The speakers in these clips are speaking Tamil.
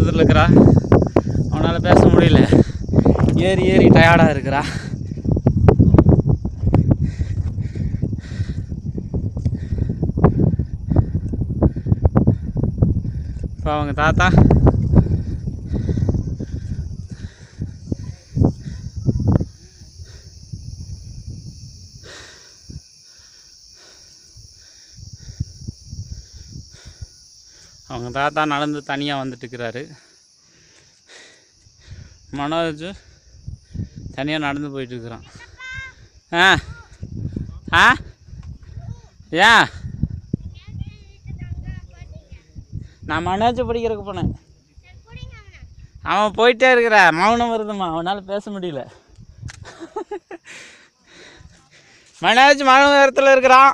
தூரத்தில் இருக்கிறா. அவனால் பேச முடியல, ஏறி ஏறி டயர்டாக இருக்கிறா. இப்போ அவங்க தாத்தா நடந்து தனியாக வந்துட்டுருக்கிறாரு. மனோஜ் தனியாக நடந்து போயிட்டுருக்குறான். ஏன் நான் மனோஜ் படிக்கிறதுக்கு போனேன். அவன் போயிட்டே இருக்கிற, மௌனம் வருதுமா, அவனால் பேச முடியல. மனோஜ் மௌன நேரத்தில் இருக்கிறான்.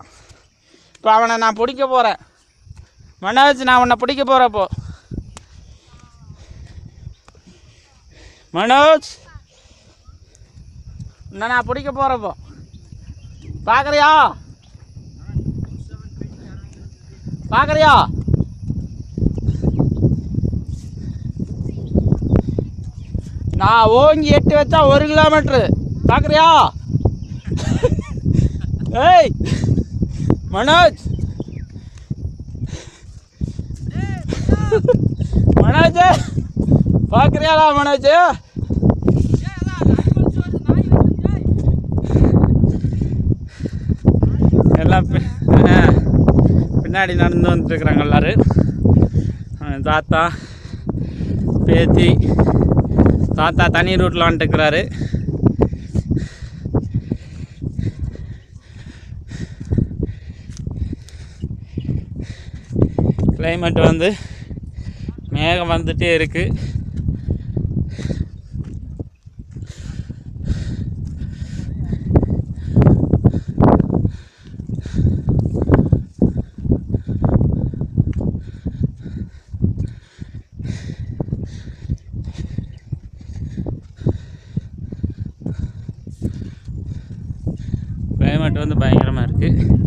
இப்போ அவனை நான் பிடிக்க போகிறேன். மனோஜ், நான் உன்னை பிடிக்க போகிறப்போ. மனோஜ், உன்னை நான் பிடிக்க போகிறப்போ பார்க்குறியா? பார்க்குறியா? நான் ஓங்கி 8 வச்சா 1 கிலோமீட்ரு. பார்க்குறியா? ஏய் மனோஜ், மனோஜ் பார்க்குறியாடா? மனோஜ் எல்லாம் பின்னாடி நடந்து வந்துட்டுருக்குறாங்க எல்லோரும். தாத்தா பேத்தி. தாத்தா தனி ரூட்டில் வந்துட்டுருக்கிறாரு. கிளைமேட் வந்து மேகம் வந்துட்டே இருக்குது. கிளைமேட் வந்து பயங்கரமாக இருக்குது.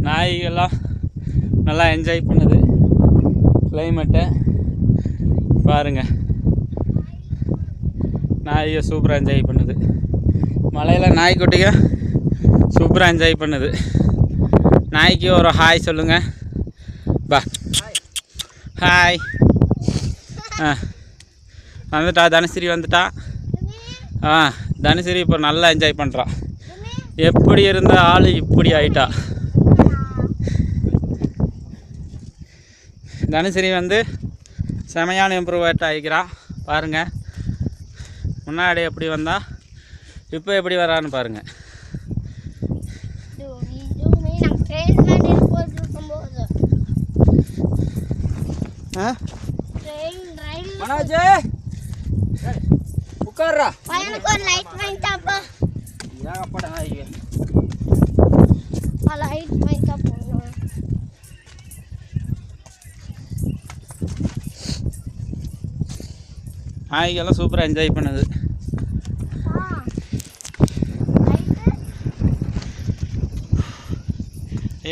நாய்கள்லாம் நல்லா என்ஜாய் பண்ணுது கிளைமேட்டை. பாருங்கள், நாய்க சூப்பராக என்ஜாய் பண்ணுது. மலையில் நாய்க்குட்டிங்க சூப்பராக என்ஜாய் பண்ணுது. நாய்க்கு ஒரு ஹாய் சொல்லுங்கள். பா ஹாய். வந்துட்டா தனுஸ்ரீ வந்துட்டா. தனுஸ்ரீ இப்போ நல்லா என்ஜாய் பண்ணுறான். எப்படி இருந்த ஆள் இப்படி ஆயிட்டா. தனுஸ்ரீ வந்து செமையான இம்ப்ரூவேட் ஆகிக்கிறான். பாருங்கள், முன்னாடி எப்படி வந்தா இப்போ எப்படி வரான்னு பாருங்கள். மனோஜ் உட்கார்றா. எனக்கு ஒரு லைட் வாங்கிட்டாப்பா. ஏகப்பட்ட நாய்ங்க. லைட் வாங்கிட்டா போறோம். நாய்கெல்லாம் சூப்பராக என்ஜாய் பண்ணுது.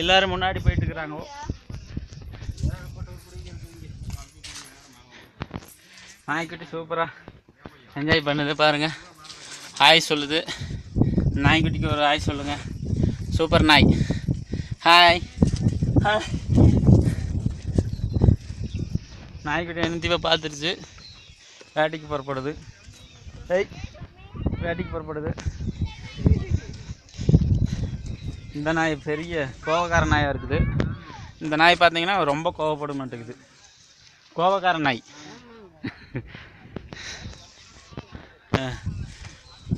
எல்லாரும் முன்னாடி போயிட்டு இருக்கிறாங்க. நாய்க்குட்டி சூப்பராக என்ஜாய் பண்ணுது. பாருங்கள், ஹாய் சொல்லுது. நாய்க்குட்டிக்கு ஒரு ஹாய் சொல்லுங்கள். சூப்பர் நாய். Hi hi. நாய்க்குட்டி என்னத்தையும் பார்த்துருச்சு. வேட்டைக்கு புறப்படுது. வேட்டைக்கு புறப்படுது. இந்த நாய் பெரிய கோவக்கார நாயாக இருக்குது. இந்த நாய் பார்த்தீங்கன்னா ரொம்ப கோவப்பட மாட்டேங்குது. கோவக்கார நாய்.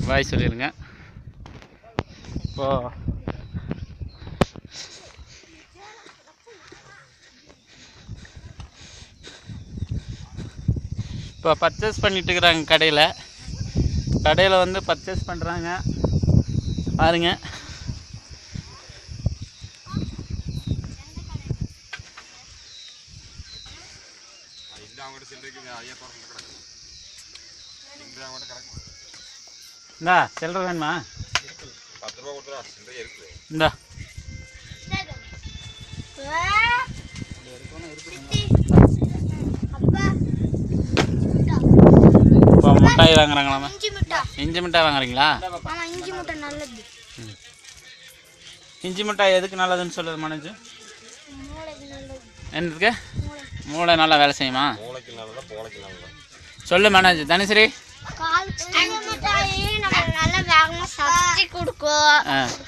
வாய் சொல்லிடுங்க. இப்போ பர்ச்சேஸ் பண்ணிட்டு இருக்கிறாங்க. கடையில் வந்து பர்ச்சேஸ் பண்ணுறாங்க. பாருங்க, இந்தா சில்லறை வேணுமா? 10 இந்தா இப்போ மிட்டாய் வாங்குறாங்களாமா? இஞ்சி மிட்டாய் வாங்குறீங்களா? இஞ்சி மிட்டாய் எதுக்கு நல்லதுன்னு சொல்லுது மனோஜ்? என்னதுக்கு? மூளை நல்லா வேலை செய்யுமா? சொல்லு மனோஜ். தனுஸ்ரீ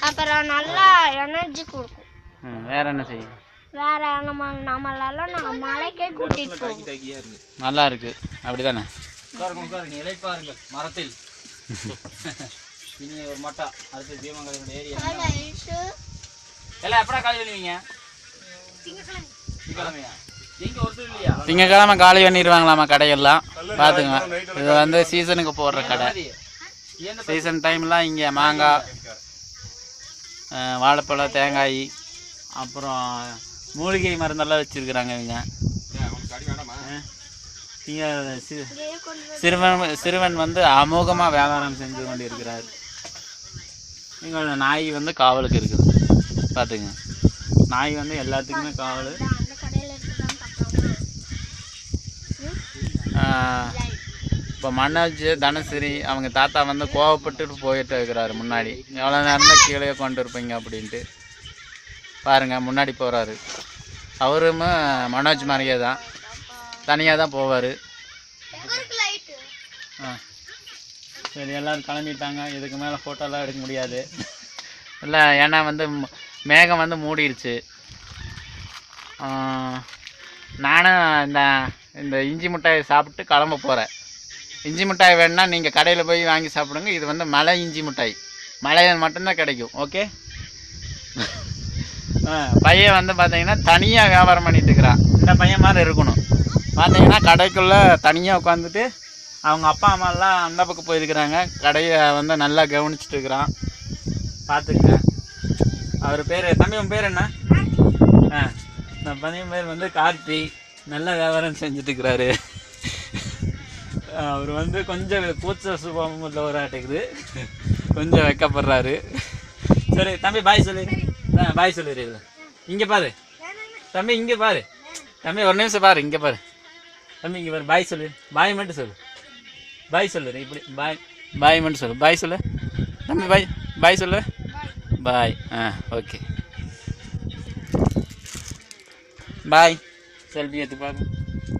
அப்புறம் நல்லா எனர்ஜி கொடுக்கும். வேற என்ன செய்யும்? வேற நம்மளெல்லாம் மலைக்கே கூட்டிட்டு போகும். நல்லா இருக்கு அப்படிதானே? மரத்தில் ஒரு மட்டா அடுத்து தீமங்கலம் ஏரியா எல்லாம் எப்படா காலி பண்ணுவீங்க? திங்கக்கிழமை காலி பண்ணிடுவாங்களாமா கடையெல்லாம். பார்த்துங்க, இது வந்து சீசனுக்கு போடுற கடை. சீசன் டைம்லாம் இங்கே மாங்காய், வாழைப்பழம், தேங்காய், அப்புறம் மூலிகை மருந்தெல்லாம் வச்சுருக்குறாங்க இவங்க. இங்கே சிறுவன் வந்து அமோகமாக வியாபாரம் செஞ்சு கொண்டு இருக்கிறார். இங்கே நாய் வந்து காவலுக்கு இருக்குது. பார்த்துங்க, நாய் வந்து எல்லாத்துக்குமே காவல். இப்போ மனோஜ், தனுஸ்ரீ அவங்க தாத்தா வந்து கோவப்பட்டுட்டு போயிட்டு இருக்கிறாரு முன்னாடி. எவ்வளோ நேரம் தான் கீழே கொண்டு இருப்பீங்க அப்படின்ட்டு பாருங்கள், முன்னாடி போகிறாரு. அவரும் மனோஜ் மாதிரியே தான், தனியாக தான் போவார். சரி, எல்லோரும் கிளம்பிட்டாங்க. இதுக்கு மேலே ஃபோட்டோலாம் எடுக்க முடியாது இல்லை, ஏன்னா வந்து மேகம் வந்து மூடிடுச்சு. நானும் இந்த இஞ்சி மிட்டாயை சாப்பிட்டு கிளம்ப போகிறேன். இஞ்சி மிட்டாய் வேணுன்னா நீங்கள் கடையில் போய் வாங்கி சாப்பிடுங்க. இது வந்து மலை இஞ்சி மிட்டாய், மலையில் மட்டும்தான் கிடைக்கும். ஓகே. பையன் வந்து பார்த்தீங்கன்னா தனியாக வியாபாரம் பண்ணிட்டு இருக்கிறான். இந்த பையன் மாதிரி இருக்கணும். பார்த்தீங்கன்னா கடைக்குள்ளே தனியாக உட்காந்துட்டு அவங்க அப்பா அம்மாலாம் அந்த பக்கம் போயிருக்கிறாங்க. கடையை வந்து நல்லா கவனிச்சுட்டு இருக்கிறான். பார்த்துக்குங்க. அவர் பேர், தம்பி உன் பேர் என்ன? இந்த பையன் பேர் வந்து கார்த்தி. நல்ல வியாபாரம் செஞ்சுட்டுருக்கிறாரு. அவர் வந்து கொஞ்சம் கூச்ச சுபாவம் உள்ளவராட்டுக்குது, கொஞ்சம் வைக்கப்படுறாரு. சரி தம்பி, பாய் சொல்லிடு. பாய் சொல்லிடு. இங்கே பாரு தம்பி, இங்கே பாரு தம்பி, ஒரு நிமிஷம் பாரு, இங்கே பாரு தம்பி, இங்கே பாரு. பாய் சொல்லு, பாய் மட்டும் சொல்லு, பாய் சொல்லு. இப்படி பாய், பாய் மட்டும் சொல்லு. பாய் சொல்லு தம்பி, பாய், பாய் சொல்லு, பாய். ஓகே, பாய். செல்ஃபி எடுத்து பாருங்க.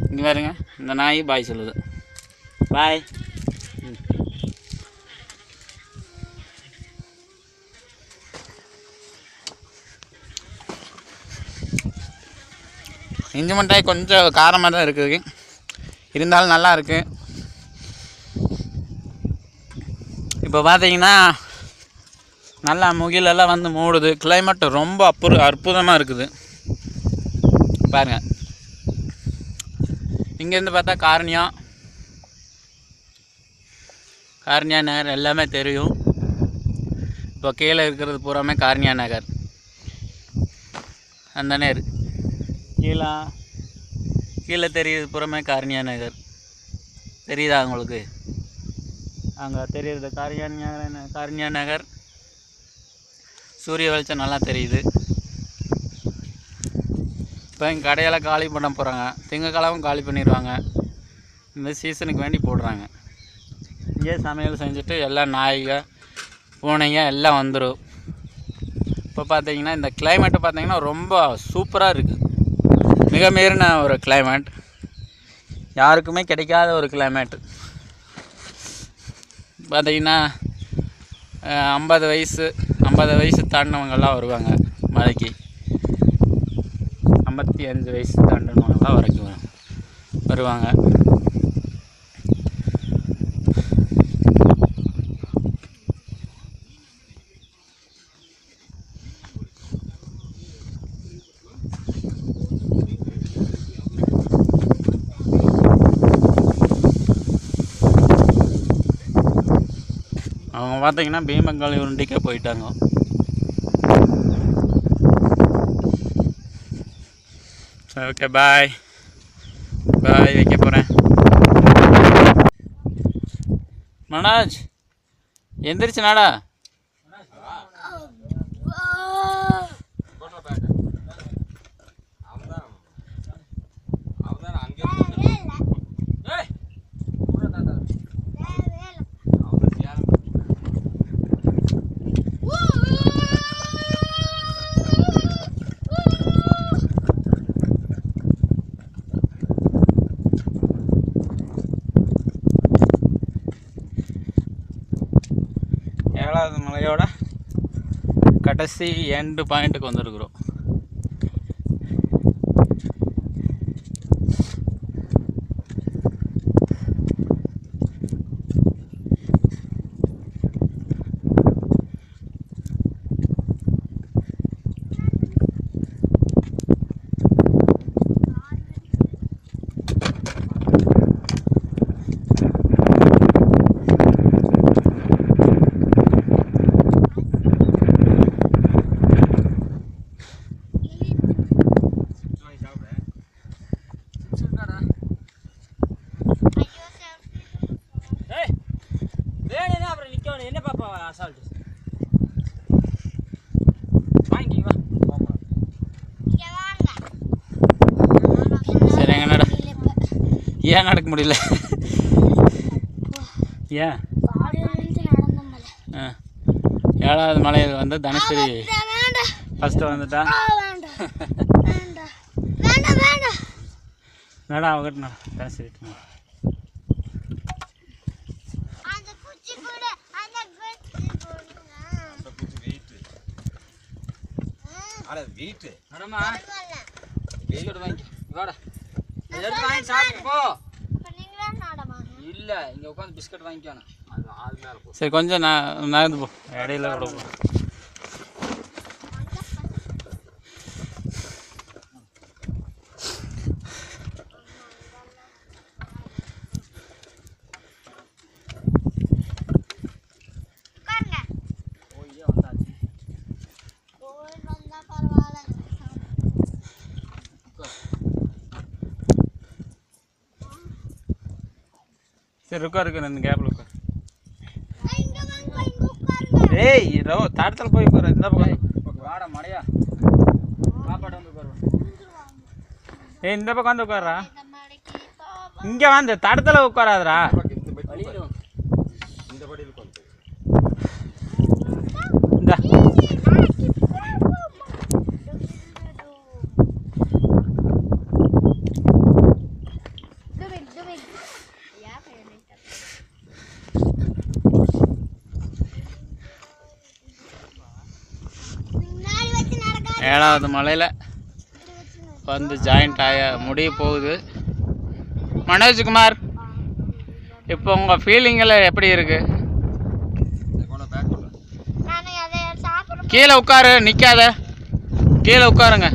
இங்கே பாருங்க, இந்த நாய் பாய் சொல்லுது. பாய். இஞ்சி மிட்டாய் கொஞ்சம் காரமாக தான் இருக்குது, இருந்தாலும் நல்லா இருக்குது. இப்போ பார்த்தீங்கன்னா நல்லா முகிலெல்லாம் வந்து மூடுது. கிளைமேட் ரொம்ப அற்புதமாக இருக்குது பாருங்கள். இங்கேருந்து பார்த்தா காரணியா நகர் எல்லாமே தெரியும். இப்போ கீழே இருக்கிறது பூராமே காரணியா நகர். அந்த நேர் கீழே தெரியுது பூராமே காரணியா நகர். தெரியுதா உங்களுக்கு? அங்கே தெரியுது காரணியா நகர். சூரிய வெளிச்சம் நல்லா தெரியுது. இப்போ எங்கள் கடையெல்லாம் காலி பண்ண போகிறாங்க. திங்கக்கிழமை காலி பண்ணிடுவாங்க. இந்த சீசனுக்கு வேண்டி போடுறாங்க. இங்கே சமையல் செஞ்சுட்டு எல்லாம் நாய்க, பூனைங்க எல்லாம் வந்துடும். இப்போ பார்த்தீங்கன்னா இந்த கிளைமேட்டு பார்த்தீங்கன்னா ரொம்ப சூப்பராக இருக்குது. மிக மீறின ஒரு கிளைமேட், யாருக்குமே கிடைக்காத ஒரு கிளைமேட்டு. பார்த்தீங்கன்னா 50 வயசு தாண்டினவங்கெல்லாம் வருவாங்க மலைக்கு. 55 வயசு தாண்டினவங்கெல்லாம் வரைக்கும் வருவாங்க. அவங்க பார்த்தீங்கன்னா பீமங்காளி உருண்டிக்கே போயிட்டாங்க. ஓகே, பாய் வைக்க போகிறேன். மனோஜ் எந்திரிச்சு நாடா. கடைசி எண்டு பாயிண்ட்டுக்கு வந்துருக்குறோம். சரி எங்க நட ஏன் நடக்க முடியல? ஏன் 7வது மலையில் வந்து தனுஸ்ரீ ஃபஸ்ட்டு வந்துட்டா. நடா அவகிட்ட தனுஸ்ரீ சரி கொஞ்சம் நகர்ந்து போ, இடையில கூட போ. சரி உட்காருக்கு, இந்த கேப்பில் உட்காரு. ஏய் தடத்தில் போய் உட்காரு. இந்த பக்கம் வாடா மடையா, சாப்பாடு வந்து உட்காரு. ஏய் இந்த பக்கம் வந்து உட்காருறா. இங்கே வந்து தடத்தில் உட்காராதரா. இந்த ஏழாவது மலையில் வந்து ஜாயிண்ட் முடிய போகுது. மனோஜ்குமார், இப்போ உங்கள் ஃபீலிங்கெல்லாம் எப்படி இருக்கு? கீழே உட்காரு, நிற்காத. கீழே உட்காருங்க,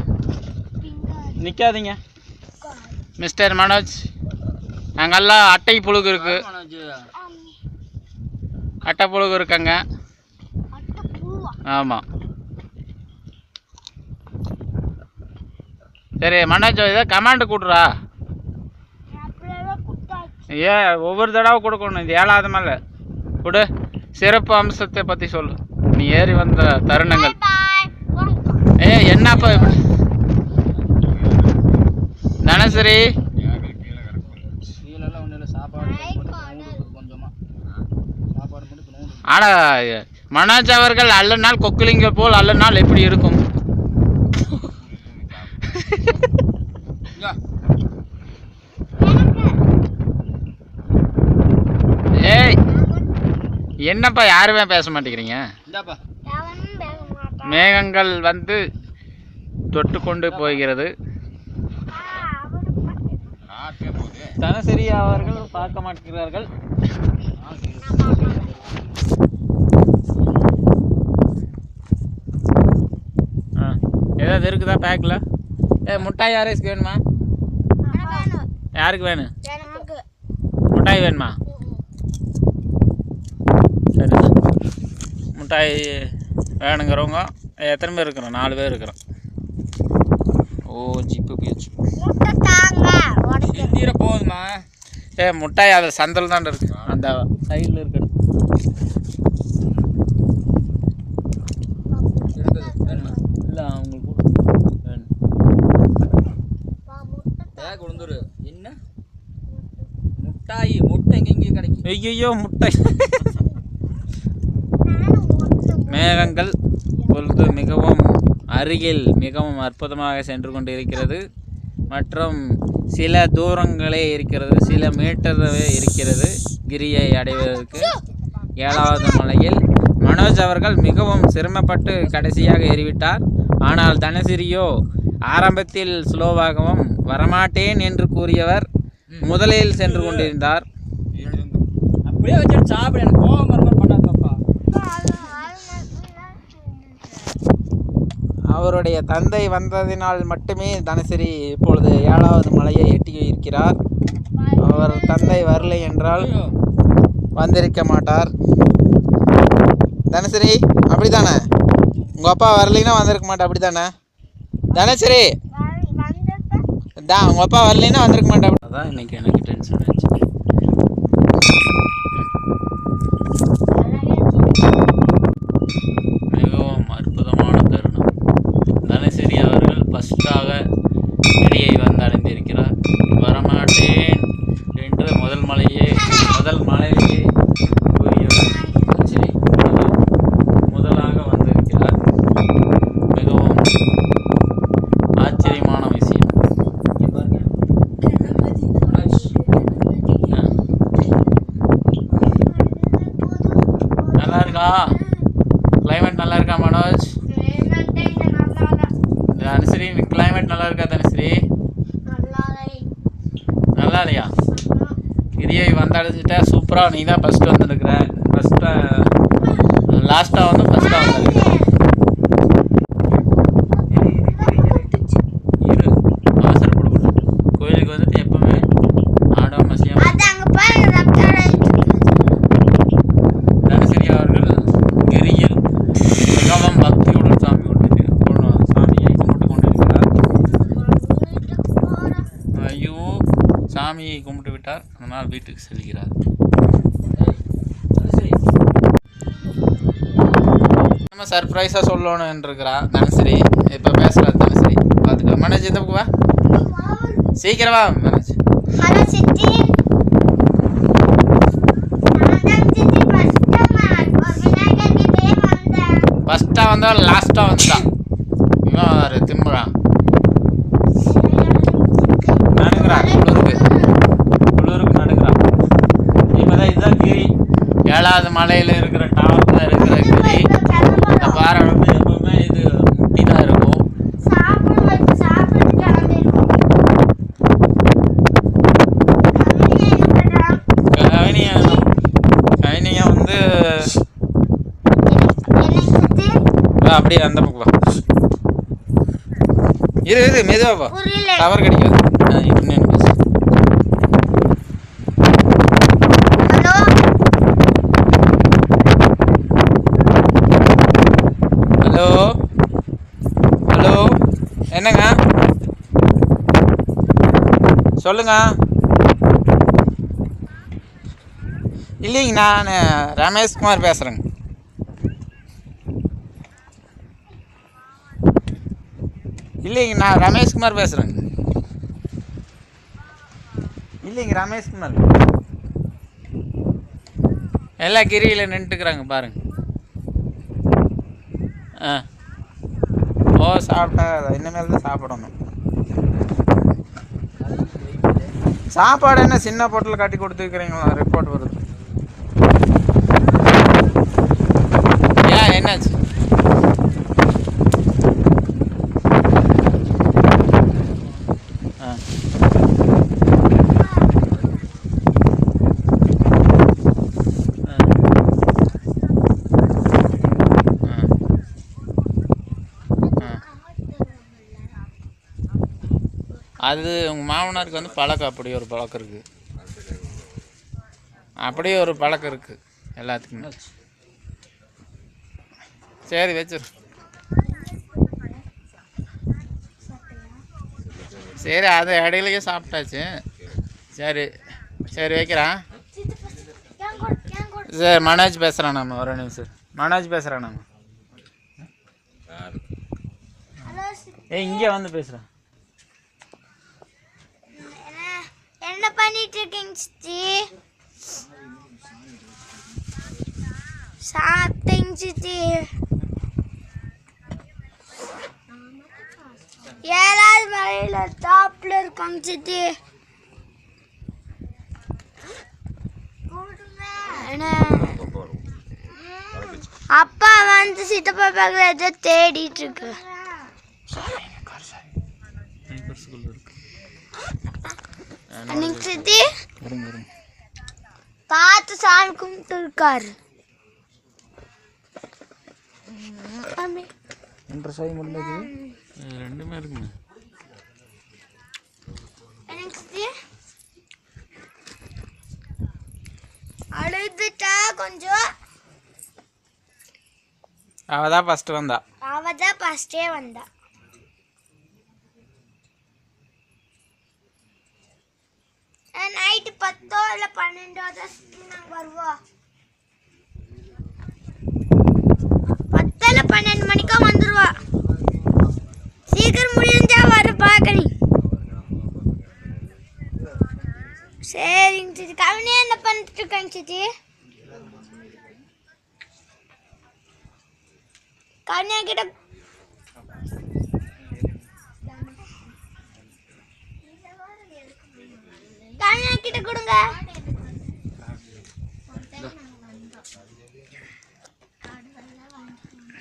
நிற்காதீங்க. மிஸ்டர் மனோஜ், நாங்கெல்லாம் அட்டை புழுகு இருக்கு, அட்டை புழுகு இருக்குங்க. ஆமாம். சரி மனோஜ், இதை கமாண்டு கொடுறா. ஏன் ஒவ்வொரு தடவை கொடுக்கணும்? இது 7வது மலை கொடு. சிறப்பு அம்சத்தை பற்றி சொல்லு, நீ ஏறி வந்த தருணங்கள். என்னப்பா இப்படி தனசரி? ஆனால் மனோஜ் அவர்கள் அல்லநாள் கொக்குலிங்க போல் அல்லநாள் எப்படி இருக்கும்? ஏய் என்னப்பா யாருமே பேச மாட்டேங்கிறீங்க? மேகங்கள் வந்து தொட்டு கொண்டு போகிறது. தனசரி அவர்கள் பார்க்க மாட்டேங்கிறார்கள். ஏதாவது இருக்குதா பேக்கில்? முட்டாய் யாருக்கு வேணுமா? யாருக்கு வேணும்? முட்டாய் வேணுமா? சரி, முட்டாய் வேணுங்கிறவங்க எத்தனை பேர் இருக்கிறோம்? 4 பேர் இருக்கிறோம். ஓ ஜிப்பு போயிடுச்சு. தீர போகுதுமா? முட்டாய் அது சந்தல் தான் இருக்கு, அந்த சைடில் இருக்கிறது. இல்லை அவங்களுக்கு வேணும். கொடுந்துரு. என்ன முட்டாய்? முட்டை எங்கே கிடைக்கும்? ஐயோ முட்டை. மேகங்கள் பொழுது மிகவும் அருகில் மிகவும் அற்புதமாக சென்று கொண்டு இருக்கிறது. மற்றும் சில தூரங்களே இருக்கிறது, சில மீட்டரவே இருக்கிறது கிரியை அடைவதற்கு. 7வது மலையில் மனோஜ் அவர்கள் மிகவும் சிரமப்பட்டு கடைசியாக ஏறிவிட்டார். ஆனால் தனசிரியோ ஆரம்பத்தில் ஸ்லோவாகவும் வரமாட்டேன் என்று கூறியவர் முதலில் சென்று கொண்டிருந்தார். அப்படியே வச்சு சாப்பிட எனக்கு கோவம் வர மாதிரி பண்ணாதப்பா. அவருடைய தந்தை வந்ததினால் மட்டுமே தனசிரி இப்பொழுது 7வது மலையை எட்டி இருக்கிறார். அவர் தந்தை வரலை என்றால் வந்திருக்க மாட்டார். தனசிரி அப்படித்தானே? உங்கள் அப்பா வரலைன்னா வந்திருக்க மாட்டா, அப்படித்தானே தனசிரி? உங்கள் அப்பா வரலைன்னா வந்திருக்க மாட்டா. அதான் இன்னைக்கு எனக்கு டென்ஷன் ஆச்சு. மிகவும் அற்புதமான தருணம். தனசிரி அவர்கள் ஃபஸ்ட்டாக வெளியே வந்து அடைந்திருக்கிறார். வரமாட்டேன் என்று முதல் மலையிலேயே கூறியவர் தனசிரி முதலாக வந்திருக்கிறார். மிகவும் ஆச்சரியமான விஷயம். நல்லா இருக்கா? கிளைமேட் நல்லா இருக்கா மனோஜ்? தனஸ்ரீ கிளைமேட் நல்லா இருக்கா தனஸ்ரீ? நல்லா இல்லையா? கிரியை வந்தடைஞ்சிட்டா சூப்பராக. நீ தான் ஃபஸ்ட்டு வந்துருக்குற. லாஸ்ட்டாக வந்து ஃபஸ்ட்டாக வந்துருக்குற. இரு அவசரப்படக்கூடாது. கோயிலுக்கு வந்துட்டு எப்பவுமே ஆடம் மசியம். தனஸ்ரீ அவர்கள் கிரியில் மிகவும் பக்தியுடன் சாமியை கும்பிட்டு கொண்டிருக்கிறார். ஐயோ, சாமியை கும்பிட்டு விட்டார், அதனால் வீட்டுக்கு செல்கிறார். நம்ம சர்ப்ரைஸாக சொல்லணும்னு இருக்கிறா தனஸ்ரீ. இப்போ பேசுகிறா தனஸ்ரீ. பார்த்துக்கோ மனோஜ், இந்த பக்கம் வா, சீக்கிரம் வா மனோஜ். ஃபஸ்ட்டாக வந்தால் லாஸ்ட்டாக வந்தா இவன் வேறு திம்புறான். நடுங்கிறான், குளிருக்கு நடுங்கிறான். இப்போதான் இதுதான் கிரி. 7வது மலையில் இருக்கிற டாப்பில் இருக்கிற கிரி. இந்த பாறை வந்து எப்பவுமே இது முட்டி தான் இருக்கும். கவினியை வந்து அப்படியே அந்த பக்கம் வா. இரு மெதுவா வா, டவர் கிடைக்காது. இன்னும் பேசு. ஹலோ ஹலோ, என்னங்க சொல்லுங்க. இல்லைங்க, நான் ரமேஷ்குமார் பேசுகிறேங்க. இல்லைங்க, நான் ரமேஷ்குமார் பேசுகிறேங்க. இல்லைங்க, ரமேஷ்குமார். எல்லாம் கிரியில் நின்றுட்டுக்குறாங்க பாருங்க. ஓ, சாப்பிட்டா இனிமேல் தான் சாப்பிடணும். சாப்பாடு என்ன சின்ன போட்டில் கட்டி கொடுத்துருக்குறீங்களா? ரிப்போர்ட் வருது. ஏன் என்னாச்சு? அது உங்கள் மாமனாருக்கு வந்து பழக்கம், அப்படி ஒரு பழக்கம் இருக்குது. அப்படியே ஒரு பழக்கம் இருக்குது எல்லாத்துக்குமே. சரி வச்சிரு. சரி, அது இடையிலேயே சாப்பிட்டாச்சு. சரி சரி வைக்கிறேன். சரி, மனோஜ் பேசுகிறேன். நம்ம ஒரு நிமிஷம் மனோஜ் பேசுகிறேன். நம்ம இங்கே வந்து பேசுகிறேன். என்ன பண்ணிட்டு இருக்கீங்க சித்தி? சாப்பிட்டீங்க சித்தி? 7வது மலையில டாப்ல இருக்காங்க சித்தி. அப்ப வந்து சித்தப்பா பக்கத்துல ஏதோ தேடிட்டு இருக்கு. அன்னைக்கு சித்தி பார்த்து சாமி கும்பிட்டு இருக்காரு. ரெண்டுமே இருக்குமே. எனக்கு சித்தி அழுதுட்டா கொஞ்சம். அவதான் ஃபர்ஸ்ட் வந்தா. அவதான் ஃபர்ஸ்டே வந்தா. நைட்டு 10 இல்ல 12 தான் நாங்க வருவோம். 10 இல்ல 12 மணிக்கா வந்துருவா. சீக்கிரம் முடிஞ்சா வர பாக்கறீ. சரிங்க சித்தி. கவனி என்ன பண்ணிட்டு இருக்காங்க சித்தி? கவனியா கிட்ட கவனியா கிட்ட கொடுங்க.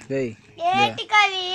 டேய் ஏட்டி கவி